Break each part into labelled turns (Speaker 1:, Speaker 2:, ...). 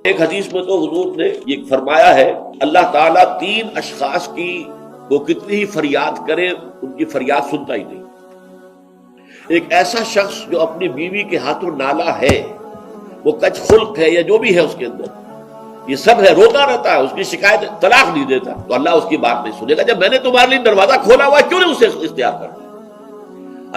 Speaker 1: ایک حدیث میں تو حضور نے یہ فرمایا ہے اللہ تعالیٰ 3 اشخاص کی وہ کتنی ہی فریاد کرے ان کی فریاد سنتا ہی نہیں۔ ایک ایسا شخص جو اپنی بیوی کے ہاتھوں نالا ہے، وہ کچ خلق ہے یا جو بھی ہے اس کے اندر، یہ سب ہے، روتا رہتا ہے، اس کی شکایت طلاق نہیں دیتا، تو اللہ اس کی بات نہیں سنے گا۔ جب میں نے تمہارے لیے دروازہ کھولا ہوا ہے کیوں نہیں اسے اختیار کرنا؟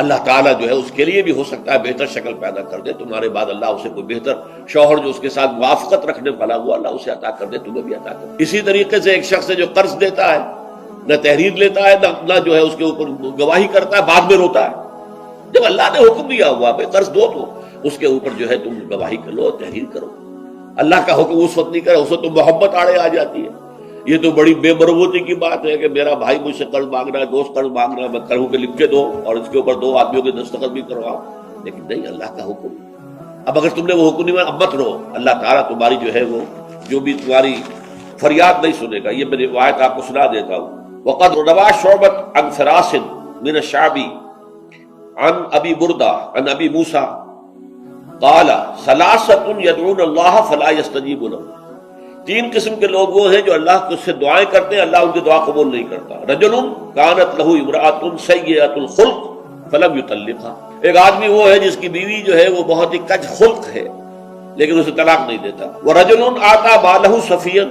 Speaker 1: اللہ تعالیٰ جو ہے اس کے لیے بھی ہو سکتا ہے بہتر شکل پیدا کر دے، تمہارے بعد اللہ اسے کوئی بہتر شوہر جو اس کے ساتھ موافقت رکھنے والا ہوا اللہ اسے عطا کر دے، تمہیں بھی عطا کر دے۔ اسی طریقے سے ایک شخص ہے جو قرض دیتا ہے، نہ تحریر لیتا ہے نہ جو ہے اس کے اوپر گواہی کرتا ہے، بعد میں روتا ہے۔ جب اللہ نے حکم دیا ہوا بھائی قرض دو تو اس کے اوپر جو ہے تم گواہی کر لو، تحریر کرو۔ اللہ کا حکم اس وقت نہیں کرے، اس وقت تو محبت آڑے آ جاتی ہے۔ یہ تو بڑی بے مربوطی کی بات ہے کہ میرا بھائی مجھ سے قرض مانگ رہا ہے، دوست قرض مانگ رہا ہے، میں کہوں کہ لکھ کے دو اور اس کے اوپر 2 آدمیوں کے دستخط بھی کرواؤ، لیکن نہیں، اللہ کا حکم۔ اب اگر تم نے وہ حکم نہیں مانا اب مت رو، اللہ تعالیٰ تمہاری جو ہے وہ جو بھی تمہاری فریاد نہیں سنے گا۔ یہ میں روایت آپ کو سنا دیتا ہوں۔ وقد روى شعبة عن فراس من الشعبي عن ابی بردہ عن ابی موسیٰ قال 3 يدعون الله فلا يستجيب لهم۔ 3 قسم کے لوگ وہ ہیں جو اللہ کو سے دعائیں کرتے ہیں، اللہ ان کی دعا قبول نہیں کرتا۔ رجل كانت له امرأة سيئة الخلق فلم يطلقها، ایک آدمی وہ ہے جس کی بیوی جو ہے وہ بہت ہی کج خلق ہے لیکن اسے طلاق نہیں دیتا۔ ورجل آتى ماله سفيا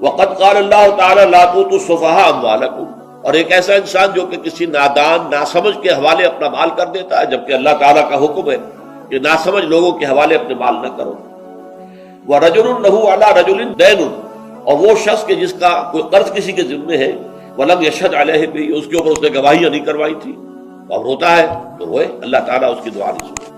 Speaker 1: وقد قال الله تعالى لا تؤتوا السفهاء اموالكم، اور ایک ایسا انسان جو کہ کسی نادان ناسمجھ کے حوالے اپنا مال کر دیتا ہے، جبکہ اللہ تعالیٰ کا حکم ہے کہ ناسمجھ لوگوں کے حوالے اپنے مال نہ کرو۔ وَرَجُلٌ لَهُ عَلَى رَجُلٍ دَيْنٌ، اور وہ شخص کہ جس کا کوئی قرض کسی کے ذمے ہے، وَلَمْ يَشْهَدْ عَلَيْهِ بِهِ، اس کے اوپر اس نے گواہیاں نہیں کروائی تھی، اب روتا ہے تو روئے، اللہ تعالیٰ اس کی دعا نہیں سنتا۔